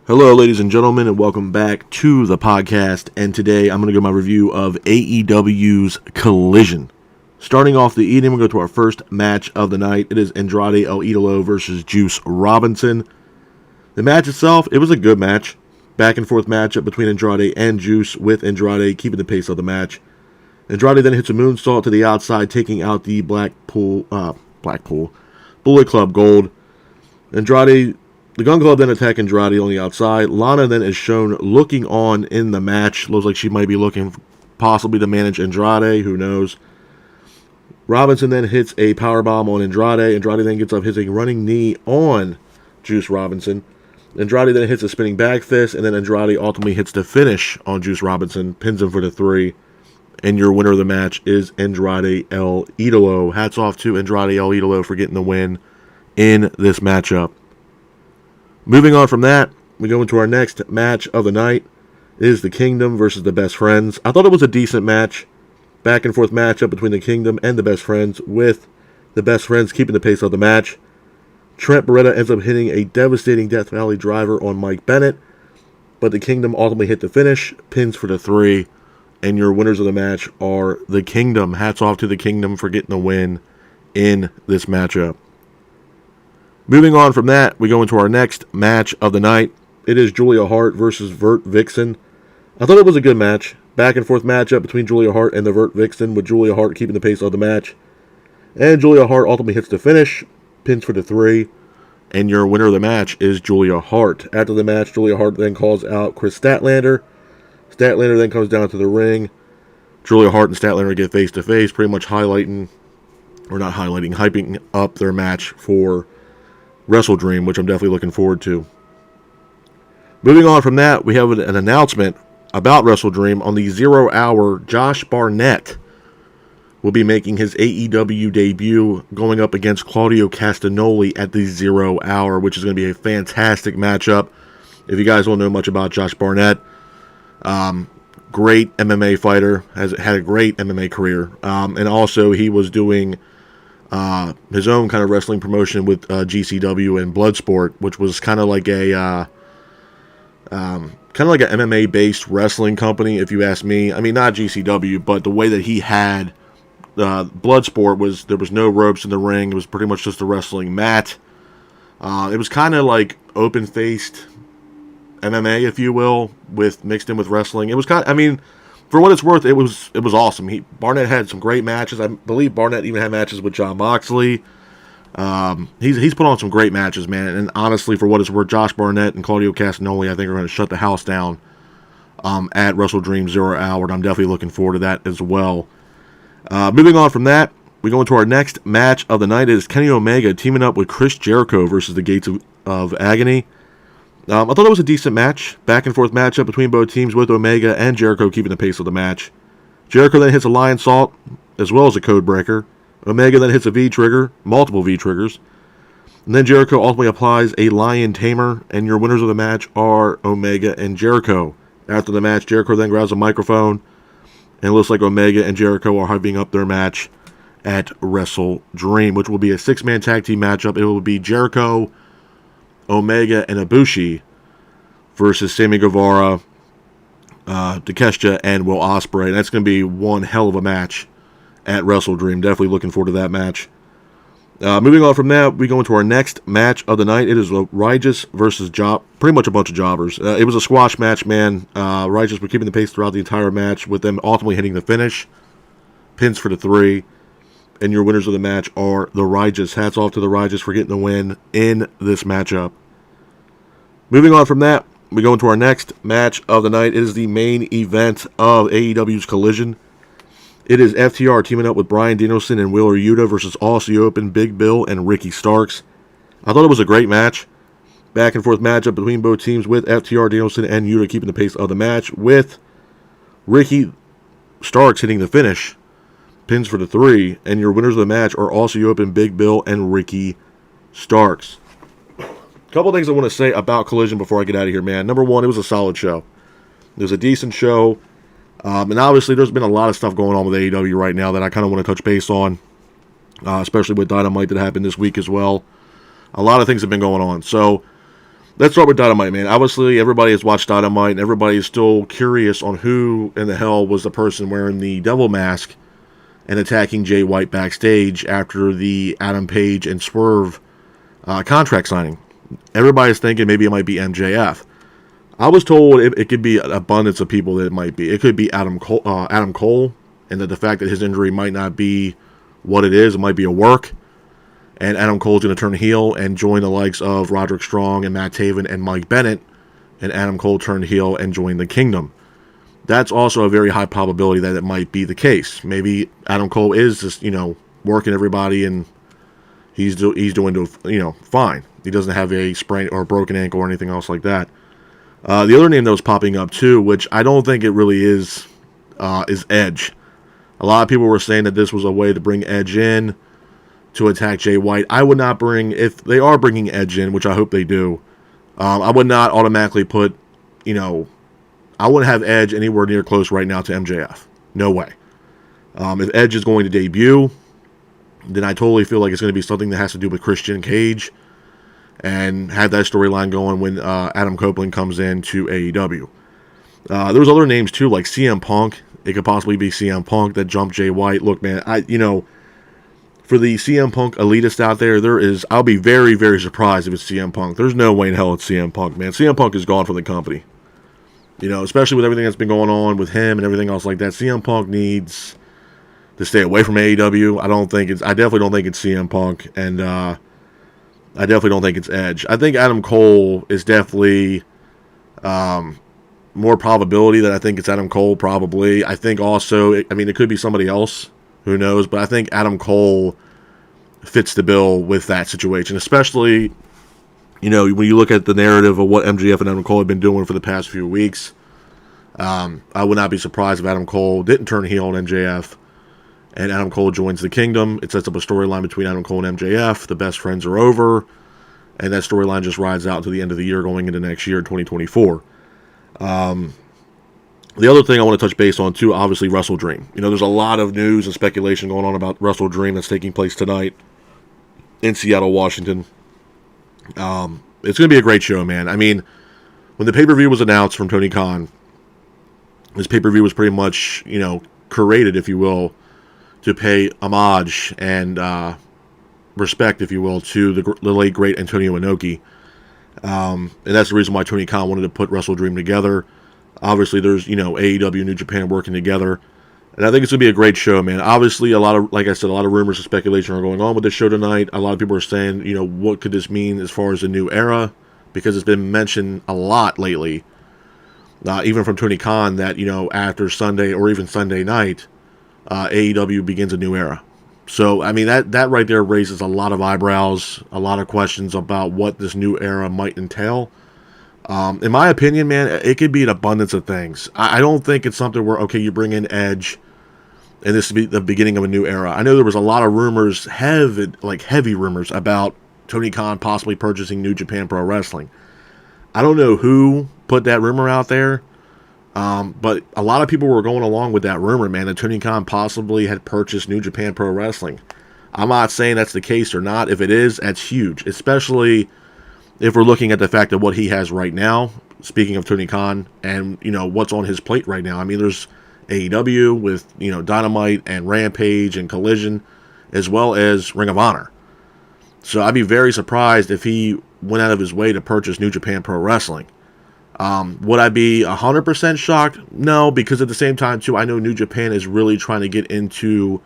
Hello, ladies and gentlemen, and welcome back to the podcast. And today I'm going to give my review of AEW's Collision. Starting off the evening, we'll go to our first match of the night. It is Andrade El Idolo versus Juice Robinson. The match itself, it was a good match. Back and forth matchup between Andrade and Juice, with Andrade keeping the pace of the match. Andrade then hits a moonsault to the outside, taking out the Blackpool Bullet Club Gold. Andrade, the Gun Club then attack Andrade on the outside. Lana then is shown looking on in the match. Looks like she might be looking possibly to manage Andrade. Who knows? Robinson then hits a powerbomb on Andrade. Andrade then gets up, hits a running knee on Juice Robinson. Andrade then hits a spinning back fist, and then Andrade ultimately hits the finish on Juice Robinson, pins him for the 3. And your winner of the match is Andrade El Idolo. Hats off to Andrade El Idolo for getting the win in this matchup. Moving on from that, we go into our next match of the night. It is the Kingdom versus the Best Friends. I thought it was a decent match. Back and forth matchup between the Kingdom and the Best Friends, with the Best Friends keeping the pace of the match. Trent Beretta ends up hitting a devastating Death Valley driver on Mike Bennett, but the Kingdom ultimately hit the finish, pins for the 3, and your winners of the match are the Kingdom. Hats off to the Kingdom for getting the win in this matchup. Moving on from that, we go into our next match of the night. It is Julia Hart versus Vert Vixen. I thought it was a good match. Back and forth matchup between Julia Hart and the Vert Vixen, with Julia Hart keeping the pace of the match. And Julia Hart ultimately hits the finish, pins for the 3, and your winner of the match is Julia Hart. After the match, Julia Hart then calls out Chris Statlander. Statlander then comes down to the ring. Julia Hart and Statlander get face to face, pretty much hyping up their match for Wrestle Dream, which I'm definitely looking forward to. Moving on from that, we have an announcement about Wrestle Dream. On the 0 hour, Josh Barnett will be making his AEW debut, going up against Claudio Castagnoli at the 0 hour, which is going to be a fantastic matchup. If you guys don't know much about Josh Barnett, great MMA fighter, has had a great MMA career, and also he was doing his own kind of wrestling promotion with GCW and Bloodsport, which was kind of like a an MMA based wrestling company, if you ask me. I mean, not GCW, but the way that he had Bloodsport was, there was no ropes in the ring. It was pretty much just a wrestling mat. It was kind of like open faced MMA, if you will, with mixed in with wrestling. It was kind of, I mean, for what it's worth, it was awesome. Barnett had some great matches. I believe Barnett even had matches with Jon Moxley. He's put on some great matches, man. And honestly, for what it's worth, Josh Barnett and Claudio Castagnoli, I think, are going to shut the house down at Wrestle Dream 0 hour. And I'm definitely looking forward to that as well. Moving on from that, we go into our next match of the night. It is Kenny Omega teaming up with Chris Jericho versus the Gates of Agony. I thought it was a decent match. Back and forth matchup between both teams, with Omega and Jericho keeping the pace of the match. Jericho then hits a Lion Salt as well as a Code Breaker. Omega then hits a V-Trigger, multiple V-Triggers. And then Jericho ultimately applies a Lion Tamer, and your winners of the match are Omega and Jericho. After the match, Jericho then grabs a microphone, and it looks like Omega and Jericho are hyping up their match at Wrestle Dream, which will be a 6-man tag team matchup. It will be Jericho, Omega, and Ibushi versus Sammy Guevara, Takeshita, and Will Ospreay. And that's going to be one hell of a match at Wrestle Dream. Definitely looking forward to that match. Moving on from that, we go into our next match of the night. It is Righteous versus pretty much a bunch of jobbers. It was a squash match, man. Righteous were keeping the pace throughout the entire match, with them ultimately hitting the finish. Pins for the 3. And your winners of the match are the Righteous. Hats off to the Righteous for getting the win in this matchup. Moving on from that, we go into our next match of the night. It is the main event of AEW's Collision. It is FTR teaming up with Bryan Danielson and Wheeler Yuta versus Aussie Open, Big Bill, and Ricky Starks. I thought it was a great match. Back and forth matchup between both teams, with FTR, Danielson, and Yuta keeping the pace of the match, with Ricky Starks hitting the finish. Pins for the 3, and your winners of the match are Aussie Open, Big Bill, and Ricky Starks. A couple things I want to say about Collision before I get out of here, man. Number one, it was a solid show. It was a decent show. And obviously, there's been a lot of stuff going on with AEW right now that I kind of want to touch base on, especially with Dynamite that happened this week as well. A lot of things have been going on. So, let's start with Dynamite, man. Obviously, everybody has watched Dynamite, and everybody is still curious on who in the hell was the person wearing the devil mask and attacking Jay White backstage after the Adam Page and Swerve contract signing. Everybody's thinking maybe it might be MJF. I was told it could be an abundance of people that it might be. It could be Adam Cole, and that the fact that his injury might not be what it is, it might be a work. And Adam Cole's going to turn heel and join the likes of Roderick Strong and Matt Taven and Mike Bennett. And Adam Cole turned heel and joined the Kingdom. That's also a very high probability that it might be the case. Maybe Adam Cole is just, working everybody and he's doing fine. He doesn't have a sprain or a broken ankle or anything else like that. The other name that was popping up too, which I don't think it really is Edge. A lot of people were saying that this was a way to bring Edge in to attack Jay White. I would not if they are bringing Edge in, which I hope they do, I would not automatically put, I wouldn't have Edge anywhere near close right now to MJF. No way. If Edge is going to debut, then I totally feel like it's going to be something that has to do with Christian Cage and have that storyline going when Adam Copeland comes in to AEW. There's other names too, like CM Punk. It could possibly be CM Punk that jumped Jay White. Look, man, for the CM Punk elitists out there, I'll be very, very surprised if it's CM Punk. There's no way in hell it's CM Punk, man. CM Punk is gone from the company. Especially with everything that's been going on with him and everything else like that. CM Punk needs to stay away from AEW. I definitely don't think it's CM Punk, and I definitely don't think it's Edge. I think Adam Cole is definitely more probability that I think it's Adam Cole, probably. I think also, it could be somebody else. Who knows? But I think Adam Cole fits the bill with that situation, especially, when you look at the narrative of what MJF and Adam Cole have been doing for the past few weeks. I would not be surprised if Adam Cole didn't turn heel on MJF and Adam Cole joins the Kingdom. It sets up a storyline between Adam Cole and MJF. The best friends are over, and that storyline just rides out to the end of the year going into next year, 2024. The other thing I want to touch base on, too, obviously, Wrestle Dream. There's a lot of news and speculation going on about Wrestle Dream that's taking place tonight in Seattle, Washington. It's going to be a great show, man. When the pay-per-view was announced from Tony Khan, this pay-per-view was pretty much, curated, if you will, to pay homage and respect, if you will, to the late, great Antonio Inoki. And that's the reason why Tony Khan wanted to put Wrestle Dream together. Obviously, there's, AEW, New Japan working together. And I think it's going to be a great show, man. Obviously, like I said, a lot of rumors and speculation are going on with this show tonight. A lot of people are saying, what could this mean as far as a new era? Because it's been mentioned a lot lately, even from Tony Khan, that, after Sunday or even Sunday night, AEW begins a new era. So, that right there raises a lot of eyebrows, a lot of questions about what this new era might entail. In my opinion, man, it could be an abundance of things. I don't think it's something where, okay, you bring in Edge, and this will be the beginning of a new era. I know there was a lot of rumors, heavy rumors, about Tony Khan possibly purchasing New Japan Pro Wrestling. I don't know who put that rumor out there, but a lot of people were going along with that rumor, man, that Tony Khan possibly had purchased New Japan Pro Wrestling. I'm not saying that's the case or not. If it is, that's huge, especially if we're looking at the fact of what he has right now, speaking of Tony Khan, and, what's on his plate right now. There's AEW with, Dynamite and Rampage and Collision, as well as Ring of Honor. So I'd be very surprised if he went out of his way to purchase New Japan Pro Wrestling. Would I be 100% shocked? No, because at the same time, too, I know New Japan is really trying to get into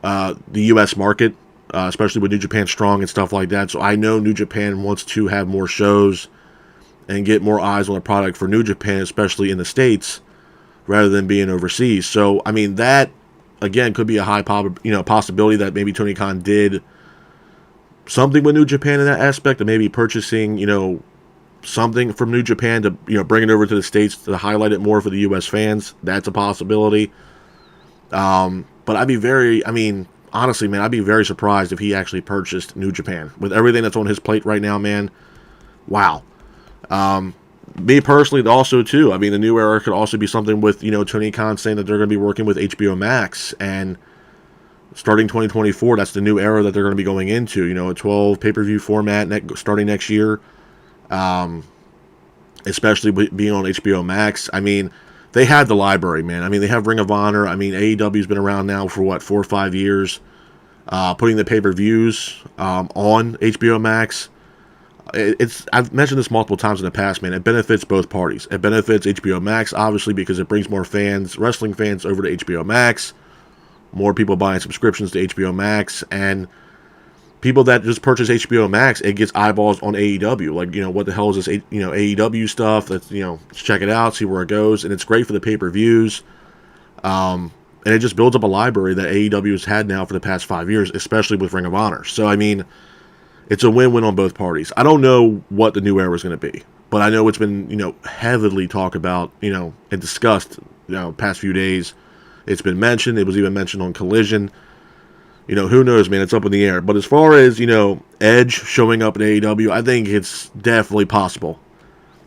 the U.S. market. Especially with New Japan Strong and stuff like that. So I know New Japan wants to have more shows and get more eyes on the product for New Japan, especially in the States, rather than being overseas. So, that, again, could be a high possibility that maybe Tony Khan did something with New Japan in that aspect, of maybe purchasing, something from New Japan to, bring it over to the States to highlight it more for the U.S. fans. That's a possibility. But I'd be honestly, man, I'd be very surprised if he actually purchased New Japan. With everything that's on his plate right now, man, wow. Me personally, also, too, the new era could also be something with, Tony Khan saying that they're going to be working with HBO Max, and starting 2024, that's the new era that they're going to be going into, a 12 pay-per-view format starting next year. especially being on HBO Max. I mean, they had the library, man. I mean, they have Ring of Honor. I mean, AEW's been around now for what, 4 or 5 years. Putting the pay-per-views on HBO Max. I've mentioned this multiple times in the past, man. It benefits both parties. It benefits HBO Max, obviously, because it brings more fans, wrestling fans, over to HBO Max. More people buying subscriptions to HBO Max, and people that just purchase HBO Max, it gets eyeballs on AEW. Like, what the hell is this, AEW stuff? Let's check it out, see where it goes, and it's great for the pay-per-views. And it just builds up a library that AEW has had now for the past 5 years, especially with Ring of Honor. So, I mean, it's a win-win on both parties. I don't know what the new era is going to be, but I know it's been, heavily talked about, and discussed, past few days. It's been mentioned. It was even mentioned on Collision. Who knows, man? It's up in the air. But as far as, Edge showing up in AEW, I think it's definitely possible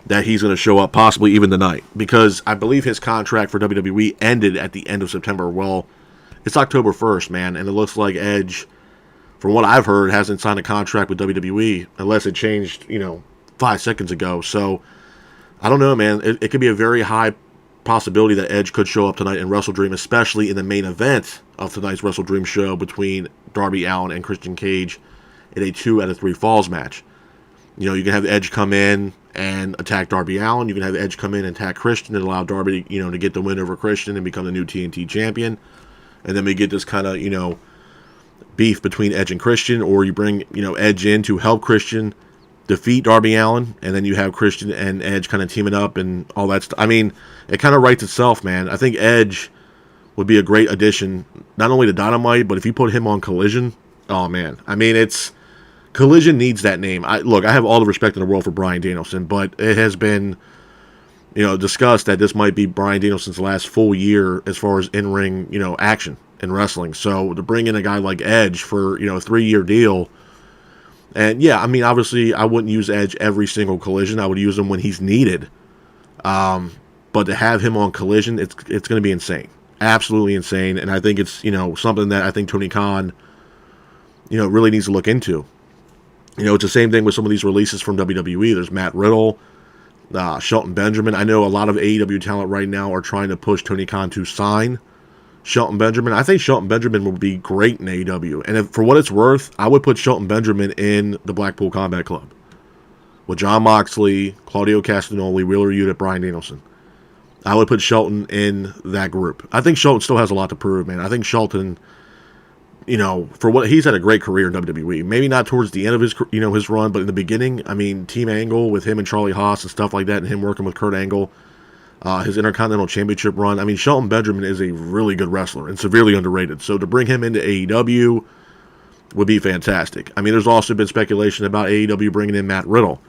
that he's going to show up, possibly even tonight, because I believe his contract for WWE ended at the end of September. Well, it's October 1st, man, and it looks like Edge, from what I've heard, hasn't signed a contract with WWE unless it changed, 5 seconds ago. So, I don't know, man. It could be a very high possibility that Edge could show up tonight in Wrestle Dream, especially in the main event of tonight's Wrestle Dream show between Darby Allin and Christian Cage in a 2 out of 3 falls match. You can have Edge come in and attack Darby Allin. You can have Edge come in and attack Christian and allow Darby, to get the win over Christian and become the new TNT champion. And then we get this kind of, beef between Edge and Christian, or you bring, Edge in to help Christian defeat Darby Allin, and then you have Christian and Edge kind of teaming up and all that stuff. I mean, it kind of writes itself, man. I think Edge would be a great addition, not only to Dynamite, but if you put him on Collision, oh, man. I mean, Collision needs that name. I have all the respect in the world for Bryan Danielson, but it has been, discussed that this might be Bryan Danielson's last full year as far as in-ring, action in wrestling. So to bring in a guy like Edge for, a 3-year deal, and yeah, I mean, obviously I wouldn't use Edge every single Collision. I would use him when he's needed. But to have him on Collision, it's going to be insane. Absolutely insane. And I think it's, something that I think Tony Khan, really needs to look into. It's the same thing with some of these releases from WWE. There's Matt Riddle, Shelton Benjamin. I know a lot of AEW talent right now are trying to push Tony Khan to sign Shelton Benjamin. I think Shelton Benjamin would be great in AEW. And for what it's worth, I would put Shelton Benjamin in the Blackpool Combat Club with Jon Moxley, Claudio Castagnoli, Wheeler Yuta, Bryan Danielson. I would put Shelton in that group. I think Shelton still has a lot to prove, man. I think Shelton, for what he's had a great career in WWE. Maybe not towards the end of his, his run, but in the beginning, I mean, Team Angle with him and Charlie Haas and stuff like that, and him working with Kurt Angle, his Intercontinental Championship run. I mean, Shelton Benjamin is a really good wrestler and severely underrated. So to bring him into AEW would be fantastic. I mean, there's also been speculation about AEW bringing in Matt Riddle,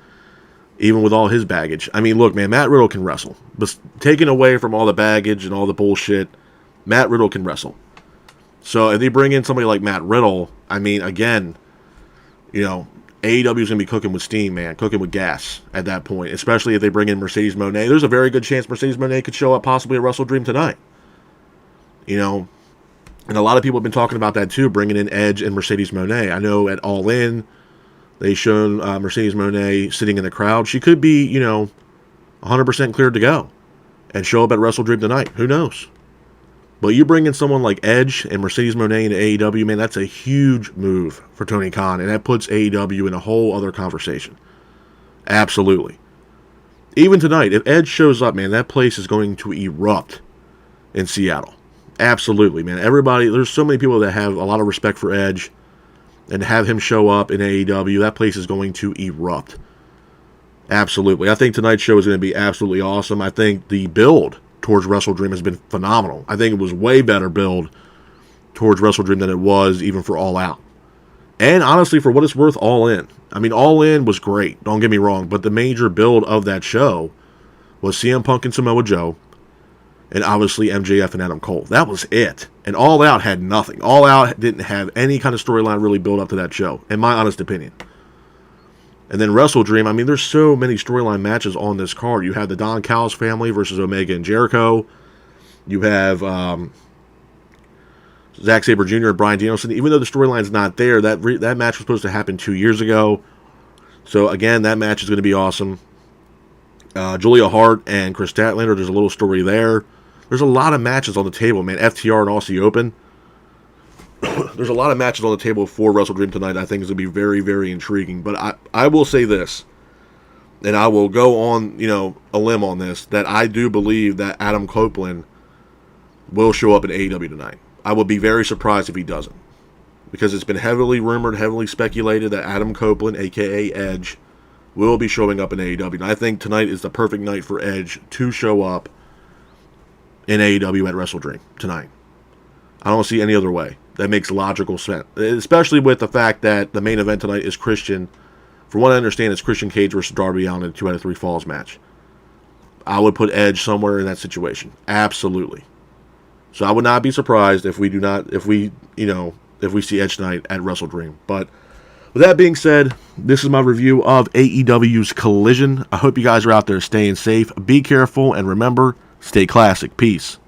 even with all his baggage. I mean, look, man, Matt Riddle can wrestle. But taken away from all the baggage and all the bullshit, Matt Riddle can wrestle. So if they bring in somebody like Matt Riddle, I mean, again, AEW is going to be cooking with steam, man, cooking with gas at that point, especially if they bring in Mercedes Moné. There's a very good chance Mercedes Moné could show up possibly at Wrestle Dream tonight. And a lot of people have been talking about that too, bringing in Edge and Mercedes Moné. I know at All In, they shown Mercedes Moné sitting in the crowd. She could be, 100% cleared to go and show up at Wrestle Dream tonight. Who knows? But you bring in someone like Edge and Mercedes Moné into AEW, man, that's a huge move for Tony Khan, and that puts AEW in a whole other conversation. Absolutely. Even tonight, if Edge shows up, man, that place is going to erupt in Seattle. Absolutely, man. Everybody, there's so many people that have a lot of respect for Edge, and to have him show up in AEW, that place is going to erupt. Absolutely. I think tonight's show is going to be absolutely awesome. I think the build towards Wrestle Dream has been phenomenal. I think it was way better build towards Wrestle Dream than it was even for All Out. And honestly, for what it's worth, All In. I mean, All In was great, don't get me wrong, but the major build of that show was CM Punk and Samoa Joe, and obviously MJF and Adam Cole. That was it. And All Out had nothing. All Out didn't have any kind of storyline really built up to that show, in my honest opinion. And then Wrestle Dream, I mean, there's so many storyline matches on this card. You have the Don Callis family versus Omega and Jericho. You have Zack Sabre Jr. and Bryan Danielson. Even though the storyline's not there, that match was supposed to happen 2 years ago. So again, that match is going to be awesome. Julia Hart and Chris Statlander, there's a little story there. There's a lot of matches on the table, man. FTR and Aussie Open. There's a lot of matches on the table for Wrestle Dream tonight I think is going to be very, very intriguing. But I will say this, and I will go on, a limb on this, that I do believe that Adam Copeland will show up in AEW tonight. I would be very surprised if he doesn't. Because it's been heavily rumored, heavily speculated that Adam Copeland, a.k.a. Edge, will be showing up in AEW. And I think tonight is the perfect night for Edge to show up in AEW at Wrestle Dream tonight. I don't see any other way. That makes logical sense. Especially with the fact that the main event tonight is Christian. From what I understand, it's Christian Cage versus Darby Allin in a 2 out of 3 falls match. I would put Edge somewhere in that situation. Absolutely. So I would not be surprised if we see Edge tonight at Wrestle Dream. But with that being said, this is my review of AEW's Collision. I hope you guys are out there staying safe. Be careful, and remember, stay classic. Peace.